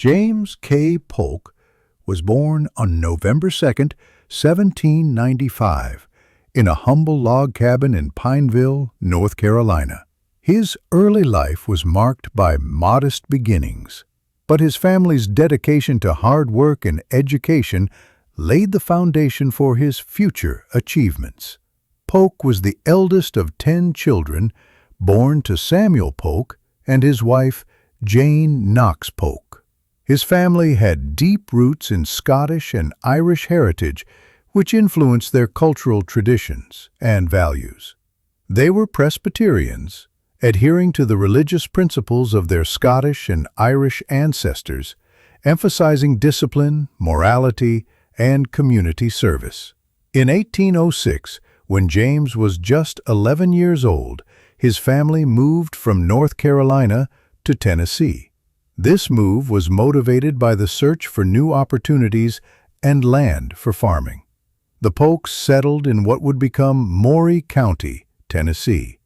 James K. Polk was born on November 2nd, 1795, in a humble log cabin in Pineville, North Carolina. His early life was marked by modest beginnings, but his family's dedication to hard work and education laid the foundation for his future achievements. Polk was the eldest of 10 children, born to Samuel Polk and his wife, Jane Knox Polk. His family had deep roots in Scottish and Irish heritage, which influenced their cultural traditions and values. They were Presbyterians, adhering to the religious principles of their Scottish and Irish ancestors, emphasizing discipline, morality, and community service. In 1806, when James was just 11 years old, his family moved from North Carolina to Tennessee. This move was motivated by the search for new opportunities and land for farming. The Polks settled in what would become Maury County, Tennessee,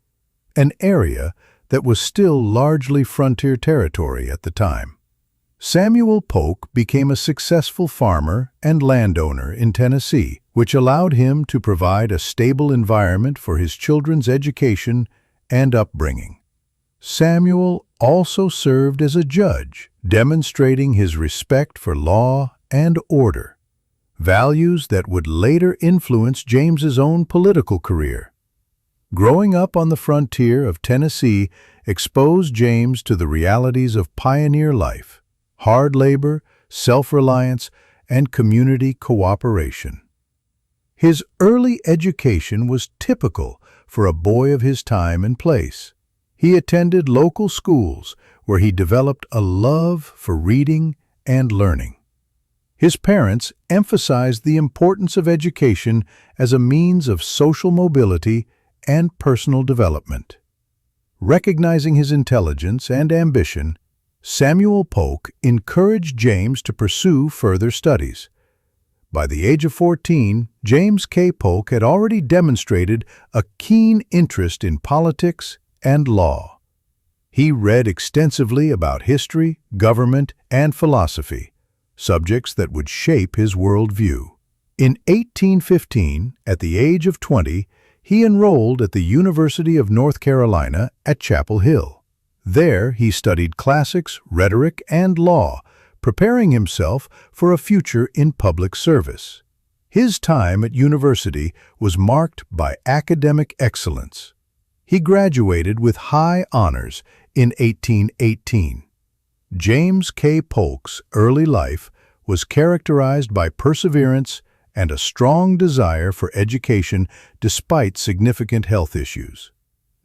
an area that was still largely frontier territory at the time. Samuel Polk became a successful farmer and landowner in Tennessee, which allowed him to provide a stable environment for his children's education and upbringing. Samuel also served as a judge, demonstrating his respect for law and order, values that would later influence James's own political career. Growing up on the frontier of Tennessee exposed James to the realities of pioneer life, hard labor, self-reliance, and community cooperation. His early education was typical for a boy of his time and place. He attended local schools where he developed a love for reading and learning. His parents emphasized the importance of education as a means of social mobility and personal development. Recognizing his intelligence and ambition, Samuel Polk encouraged James to pursue further studies. By the age of 14, James K. Polk had already demonstrated a keen interest in politics and law. He read extensively about history, government, and philosophy, subjects that would shape his worldview. In 1815, at the age of 20, he enrolled at the University of North Carolina at Chapel Hill. There, he studied classics, rhetoric, and law, preparing himself for a future in public service. His time at university was marked by academic excellence. He graduated with high honors in 1818. James K. Polk's early life was characterized by perseverance and a strong desire for education despite significant health issues.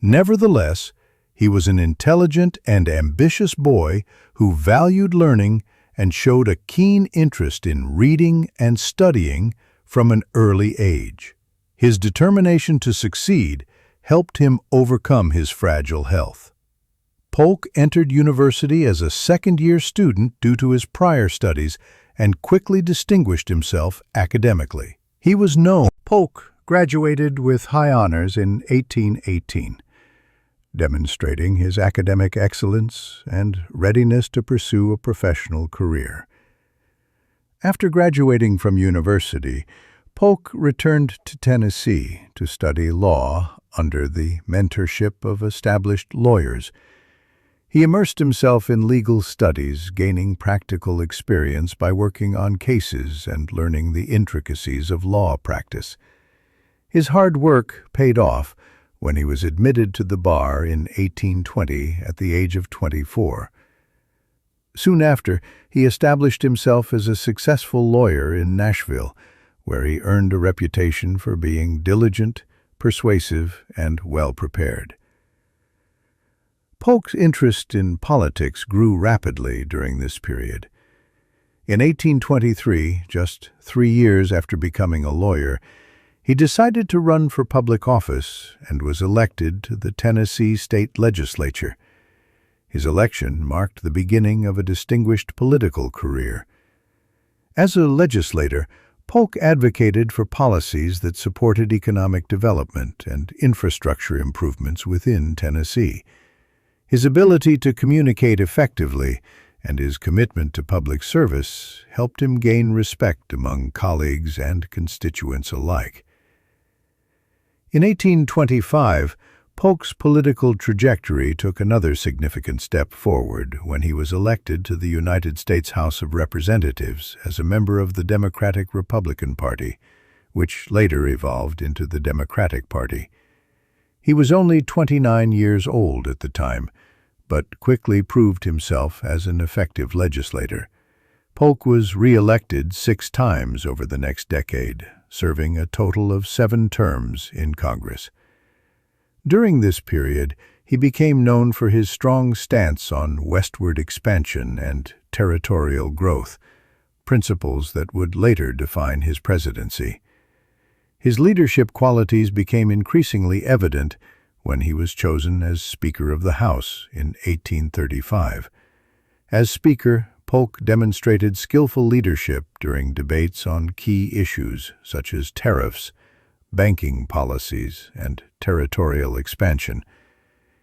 Nevertheless, he was an intelligent and ambitious boy who valued learning and showed a keen interest in reading and studying from an early age. His determination to succeed helped him overcome his fragile health. Polk entered university as a second-year student due to his prior studies and quickly distinguished himself academically. He was known. Polk graduated with high honors in 1818, demonstrating his academic excellence and readiness to pursue a professional career. After graduating from university, Polk returned to Tennessee to study law under the mentorship of established lawyers. He immersed himself in legal studies, gaining practical experience by working on cases and learning the intricacies of law practice. His hard work paid off when he was admitted to the bar in 1820 at the age of 24. Soon after, he established himself as a successful lawyer in Nashville, where he earned a reputation for being diligent, persuasive, and well-prepared. Polk's interest in politics grew rapidly during this period. In 1823, just 3 years after becoming a lawyer, he decided to run for public office and was elected to the Tennessee State Legislature. His election marked the beginning of a distinguished political career. As a legislator, Polk advocated for policies that supported economic development and infrastructure improvements within Tennessee. His ability to communicate effectively and his commitment to public service helped him gain respect among colleagues and constituents alike. In 1825, Polk's political trajectory took another significant step forward when he was elected to the United States House of Representatives as a member of the Democratic-Republican Party, which later evolved into the Democratic Party. He was only 29 years old at the time, but quickly proved himself as an effective legislator. Polk was re-elected 6 times over the next decade, serving a total of 7 terms in Congress. During this period, he became known for his strong stance on westward expansion and territorial growth, principles that would later define his presidency. His leadership qualities became increasingly evident when he was chosen as Speaker of the House in 1835. As Speaker, Polk demonstrated skillful leadership during debates on key issues such as tariffs, banking policies, and territorial expansion.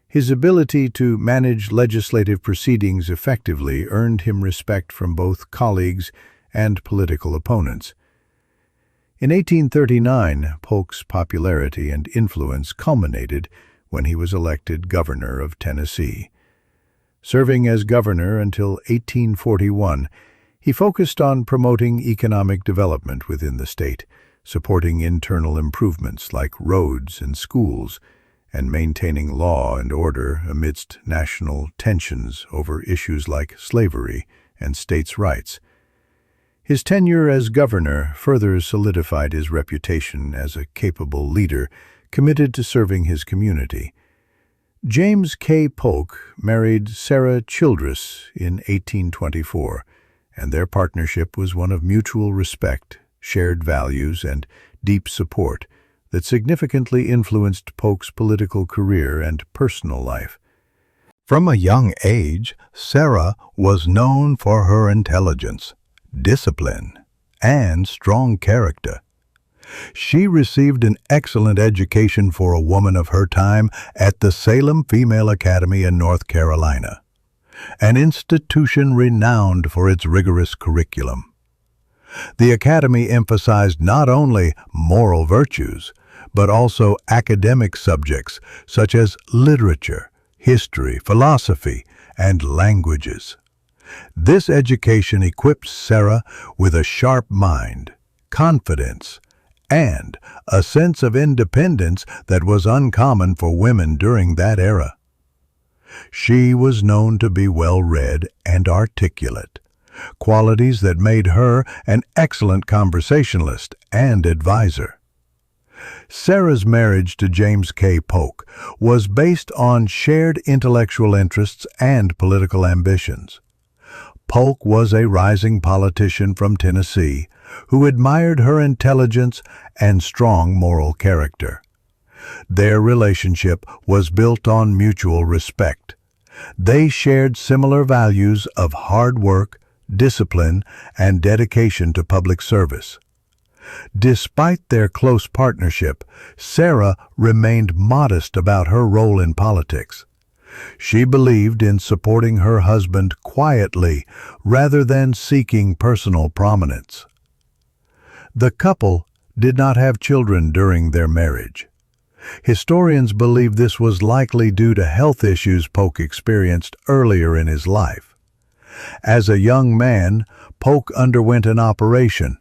His ability to manage legislative proceedings effectively earned him respect from both colleagues and political opponents. In 1839, Polk's popularity and influence culminated when he was elected governor of Tennessee. Serving as governor until 1841, he focused on promoting economic development within the state, supporting internal improvements like roads and schools, and maintaining law and order amidst national tensions over issues like slavery and states' rights. His tenure as governor further solidified his reputation as a capable leader committed to serving his community. James K. Polk married Sarah Childress in 1824, and their partnership was one of mutual respect, shared values, and deep support that significantly influenced Polk's political career and personal life. From a young age, Sarah was known for her intelligence, discipline, and strong character. She received an excellent education for a woman of her time at the Salem Female Academy in North Carolina, an institution renowned for its rigorous curriculum. The academy emphasized not only moral virtues, but also academic subjects such as literature, history, philosophy, and languages. This education equipped Sarah with a sharp mind, confidence, and a sense of independence that was uncommon for women during that era. She was known to be well-read and articulate, qualities that made her an excellent conversationalist and advisor. Sarah's marriage to James K. Polk was based on shared intellectual interests and political ambitions. Polk was a rising politician from Tennessee who admired her intelligence and strong moral character. Their relationship was built on mutual respect. They shared similar values of hard work, discipline, and dedication to public service. Despite their close partnership, Sarah remained modest about her role in politics. She believed in supporting her husband quietly rather than seeking personal prominence. The couple did not have children during their marriage. Historians believe this was likely due to health issues Polk experienced earlier in his life. As a young man, Polk underwent an operation,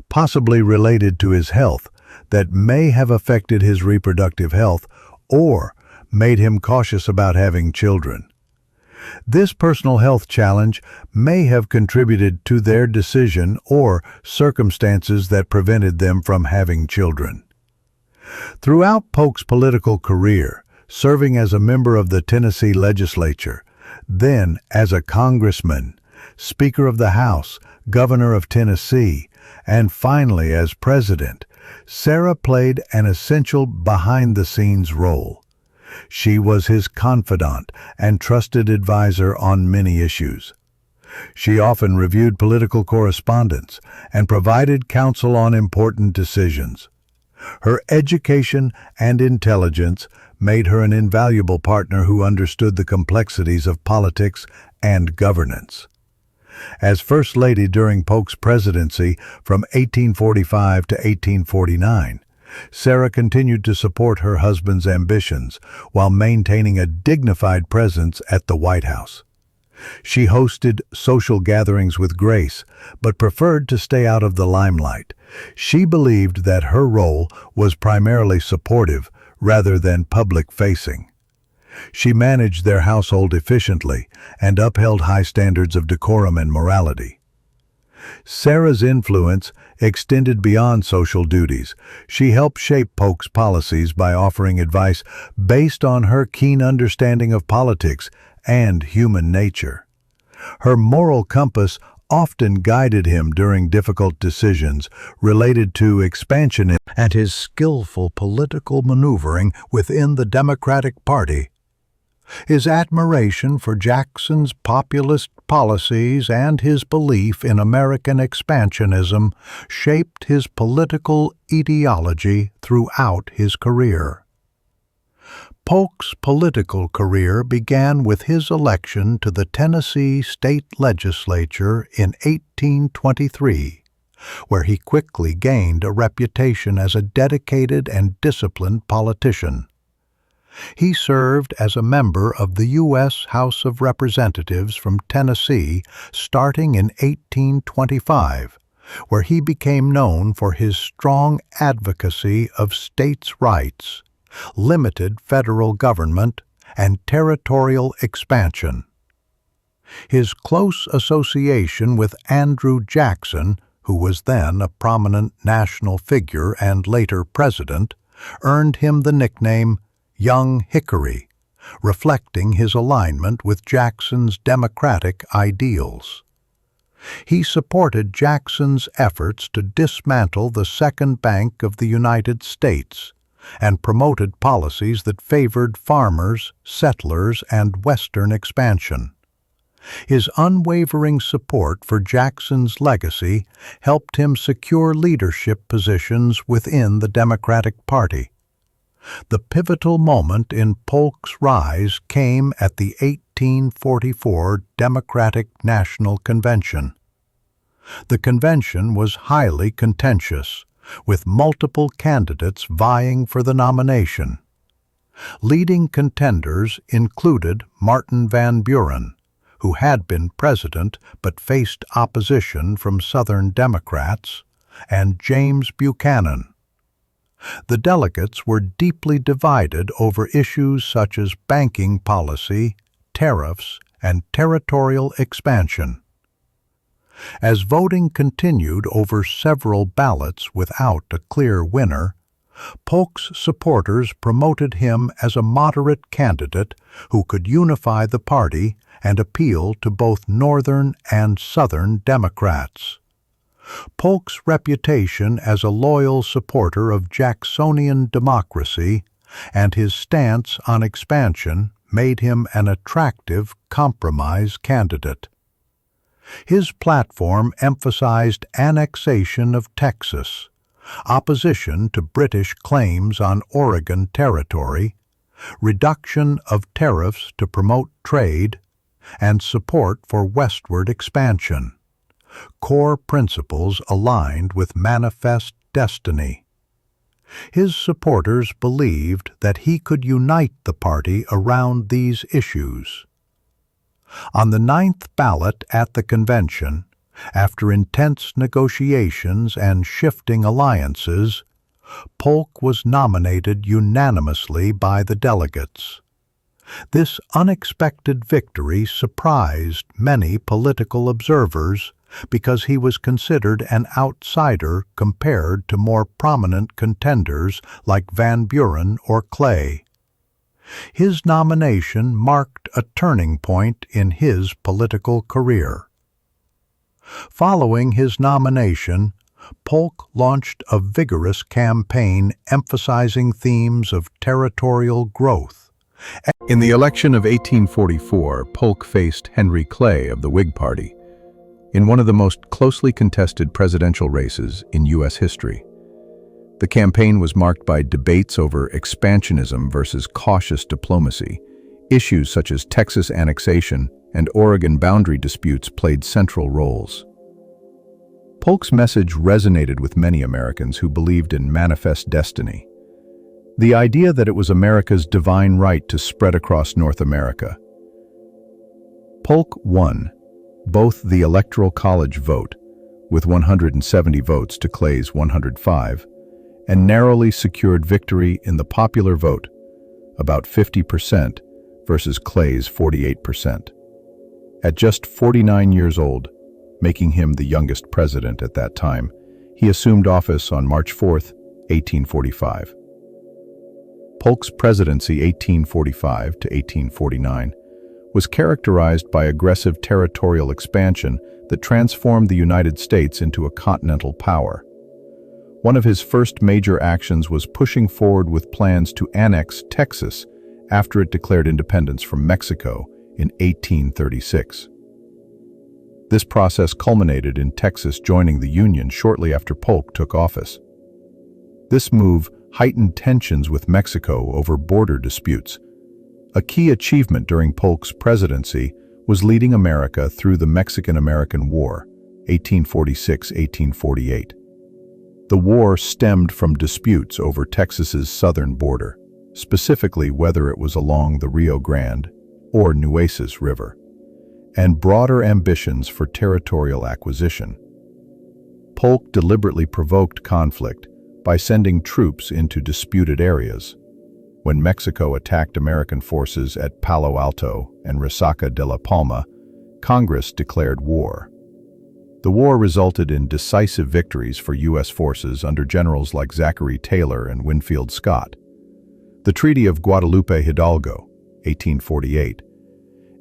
possibly related to his health, that may have affected his reproductive health or made him cautious about having children. This personal health challenge may have contributed to their decision or circumstances that prevented them from having children. Throughout Polk's political career, serving as a member of the Tennessee legislature, then as a congressman, Speaker of the House, Governor of Tennessee, and finally as President, Sarah played an essential behind-the-scenes role. She was his confidant and trusted advisor on many issues. She often reviewed political correspondence and provided counsel on important decisions. Her education and intelligence made her an invaluable partner who understood the complexities of politics and governance. As First Lady during Polk's presidency from 1845 to 1849, Sarah continued to support her husband's ambitions while maintaining a dignified presence at the White House. She hosted social gatherings with grace, but preferred to stay out of the limelight. She believed that her role was primarily supportive rather than public-facing. She managed their household efficiently and upheld high standards of decorum and morality. Sarah's influence extended beyond social duties. She helped shape Polk's policies by offering advice based on her keen understanding of politics and human nature. Her moral compass often guided him during difficult decisions related to expansionism and his skillful political maneuvering within the Democratic Party. His admiration for Jackson's populist policies and his belief in American expansionism shaped his political ideology throughout his career. Polk's political career began with his election to the Tennessee state legislature in 1823, where he quickly gained a reputation as a dedicated and disciplined politician. He served as a member of the U.S. House of Representatives from Tennessee starting in 1825, where he became known for his strong advocacy of states' rights, limited federal government, and territorial expansion. His close association with Andrew Jackson, who was then a prominent national figure and later president, earned him the nickname Young Hickory, reflecting his alignment with Jackson's democratic ideals. He supported Jackson's efforts to dismantle the Second Bank of the United States and promoted policies that favored farmers, settlers, and Western expansion. His unwavering support for Jackson's legacy helped him secure leadership positions within the Democratic Party. The pivotal moment in Polk's rise came at the 1844 Democratic National Convention. The convention was highly contentious, with multiple candidates vying for the nomination. Leading contenders included Martin Van Buren, who had been president but faced opposition from Southern Democrats, and James Buchanan. The delegates were deeply divided over issues such as banking policy, tariffs, and territorial expansion. As voting continued over several ballots without a clear winner, Polk's supporters promoted him as a moderate candidate who could unify the party and appeal to both Northern and Southern Democrats. Polk's reputation as a loyal supporter of Jacksonian democracy and his stance on expansion made him an attractive compromise candidate. His platform emphasized annexation of Texas, opposition to British claims on Oregon territory, reduction of tariffs to promote trade, and support for westward expansion, core principles aligned with manifest destiny. His supporters believed that he could unite the party around these issues. On the 9th ballot at the convention, after intense negotiations and shifting alliances, Polk was nominated unanimously by the delegates. This unexpected victory surprised many political observers because he was considered an outsider compared to more prominent contenders like Van Buren or Clay. His nomination marked a turning point in his political career. Following his nomination, Polk launched a vigorous campaign emphasizing themes of territorial growth. In the election of 1844, Polk faced Henry Clay of the Whig Party in one of the most closely contested presidential races in U.S. history. The campaign was marked by debates over expansionism versus cautious diplomacy, issues such as Texas annexation and Oregon boundary disputes played central roles. Polk's message resonated with many Americans who believed in manifest destiny, the idea that it was America's divine right to spread across North America. Polk won both the Electoral College vote, with 170 votes to Clay's 105, and narrowly secured victory in the popular vote, about 50% versus Clay's 48%. At just 49 years old, making him the youngest president at that time, he assumed office on March 4, 1845. Polk's presidency 1845 to 1849 was characterized by aggressive territorial expansion that transformed the United States into a continental power. One of his first major actions was pushing forward with plans to annex Texas after it declared independence from Mexico in 1836. This process culminated in Texas joining the Union shortly after Polk took office. This move heightened tensions with Mexico over border disputes. A key achievement during Polk's presidency was leading America through the Mexican-American War, 1846-1848. The war stemmed from disputes over Texas's southern border, specifically whether it was along the Rio Grande or Nueces River, and broader ambitions for territorial acquisition. Polk deliberately provoked conflict by sending troops into disputed areas. When Mexico attacked American forces at Palo Alto and Resaca de la Palma, Congress declared war. The war resulted in decisive victories for U.S. forces under generals like Zachary Taylor and Winfield Scott. The Treaty of Guadalupe Hidalgo, 1848,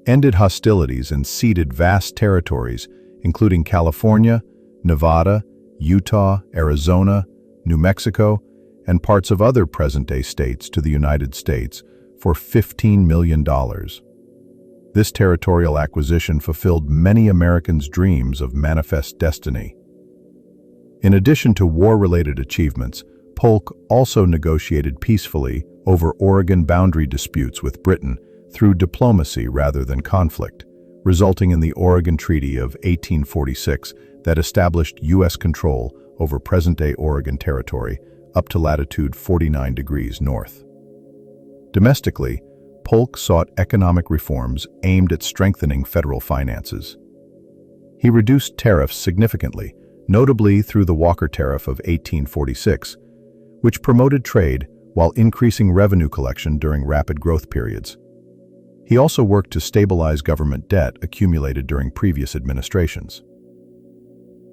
ended hostilities and ceded vast territories, including California, Nevada, Utah, Arizona, New Mexico, and parts of other present-day states to the United States for $15 million. This territorial acquisition fulfilled many Americans' dreams of manifest destiny. In addition to war-related achievements, Polk also negotiated peacefully over Oregon boundary disputes with Britain through diplomacy rather than conflict, resulting in the Oregon Treaty of 1846 that established U.S. control over present-day Oregon Territory up to latitude 49 degrees north. Domestically, Polk sought economic reforms aimed at strengthening federal finances. He reduced tariffs significantly, notably through the Walker Tariff of 1846, which promoted trade while increasing revenue collection during rapid growth periods. He also worked to stabilize government debt accumulated during previous administrations.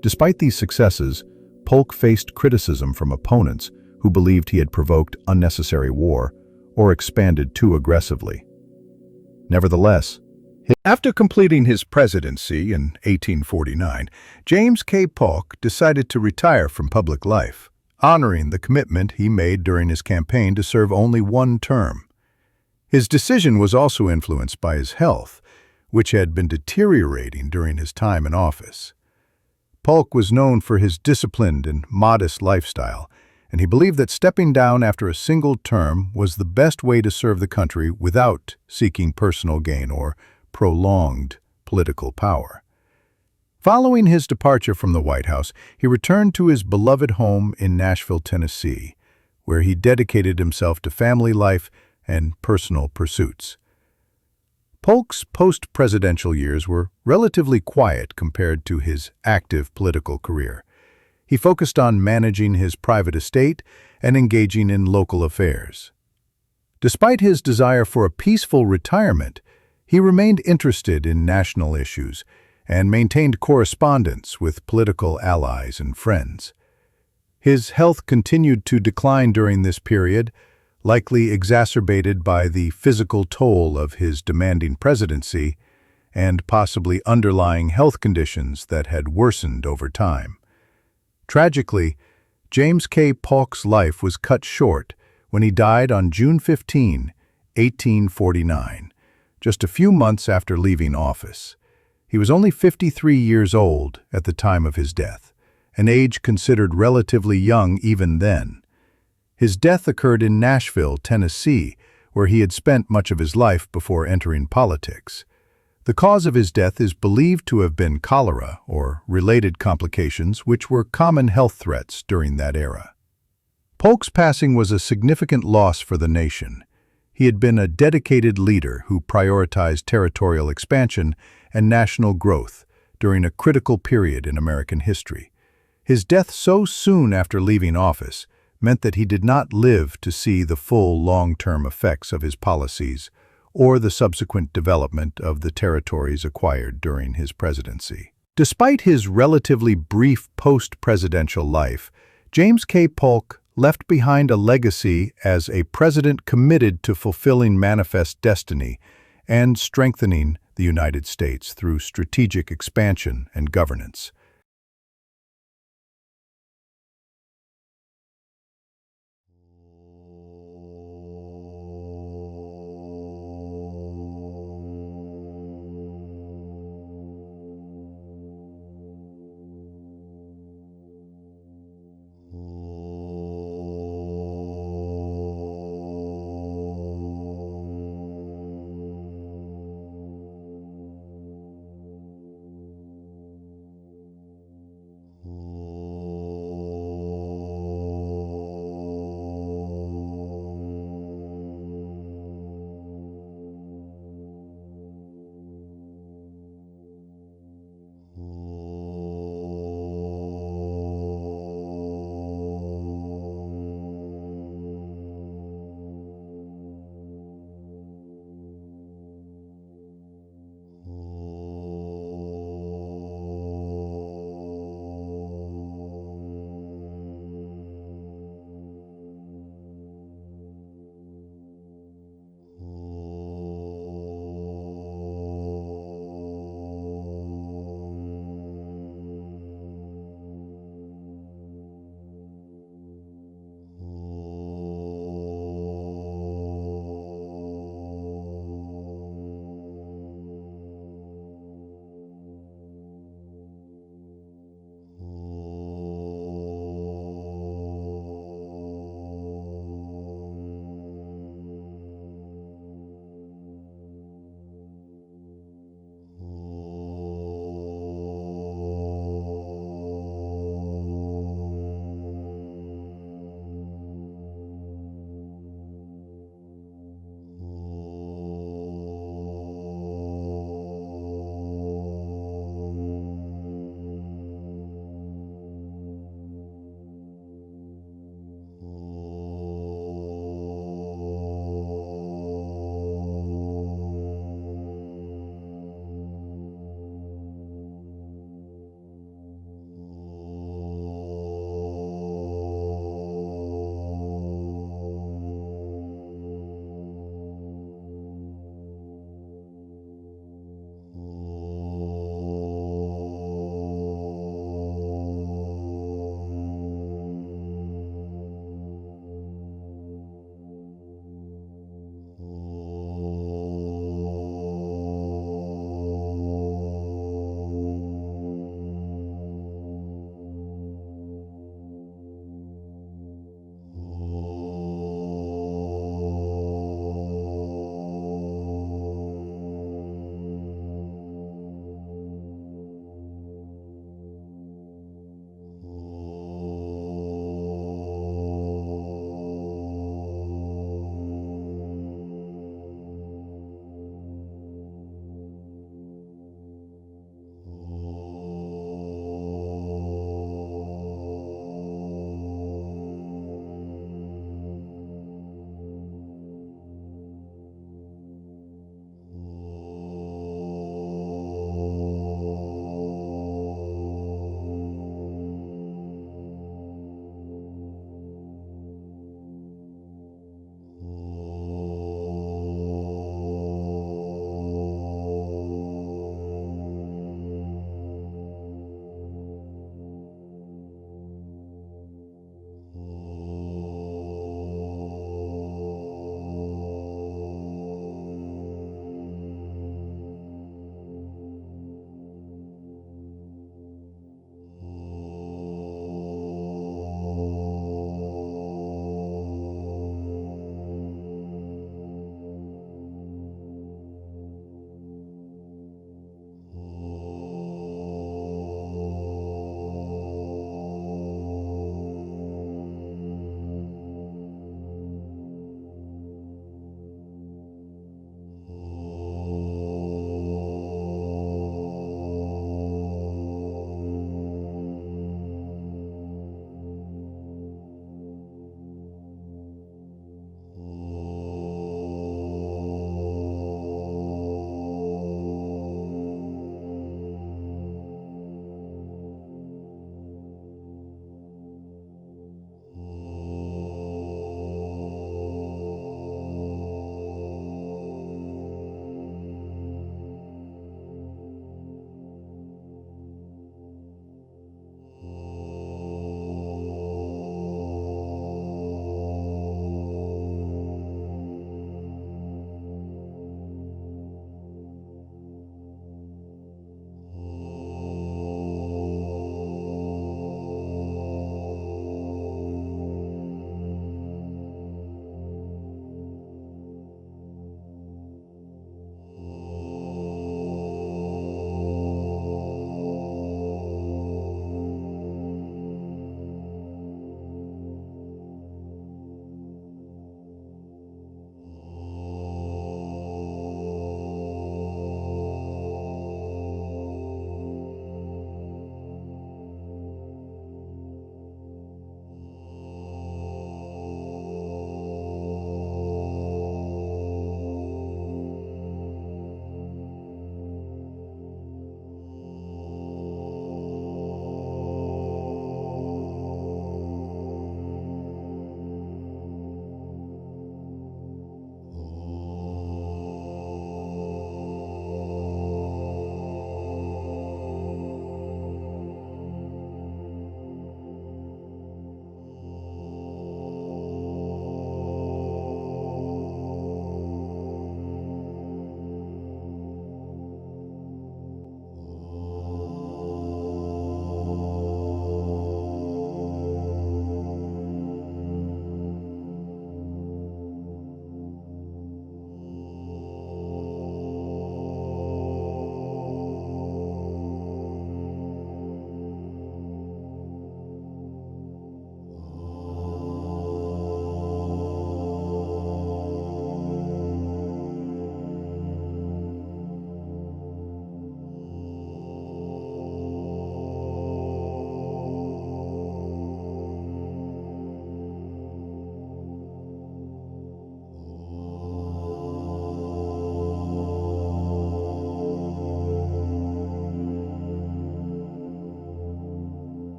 Despite these successes, Polk faced criticism from opponents who believed he had provoked unnecessary war or expanded too aggressively. Nevertheless, after completing his presidency in 1849, James K. Polk decided to retire from public life, honoring the commitment he made during his campaign to serve only one term. His decision was also influenced by his health, which had been deteriorating during his time in office. Polk was known for his disciplined and modest lifestyle, and he believed that stepping down after a single term was the best way to serve the country without seeking personal gain or prolonged political power. Following his departure from the White House, he returned to his beloved home in Nashville, Tennessee, where he dedicated himself to family life and personal pursuits. Polk's post-presidential years were relatively quiet compared to his active political career. He focused on managing his private estate and engaging in local affairs. Despite his desire for a peaceful retirement, he remained interested in national issues and maintained correspondence with political allies and friends. His health continued to decline during this period, likely exacerbated by the physical toll of his demanding presidency and possibly underlying health conditions that had worsened over time. Tragically, James K. Polk's life was cut short when he died on June 15, 1849, just a few months after leaving office. He was only 53 years old at the time of his death, an age considered relatively young even then. His death occurred in Nashville, Tennessee, where he had spent much of his life before entering politics. The cause of his death is believed to have been cholera or related complications which were common health threats during that era. Polk's passing was a significant loss for the nation. He had been a dedicated leader who prioritized territorial expansion and national growth during a critical period in American history. His death so soon after leaving office meant that he did not live to see the full long-term effects of his policies or the subsequent development of the territories acquired during his presidency. Despite his relatively brief post-presidential life, James K. Polk left behind a legacy as a president committed to fulfilling manifest destiny and strengthening the United States through strategic expansion and governance.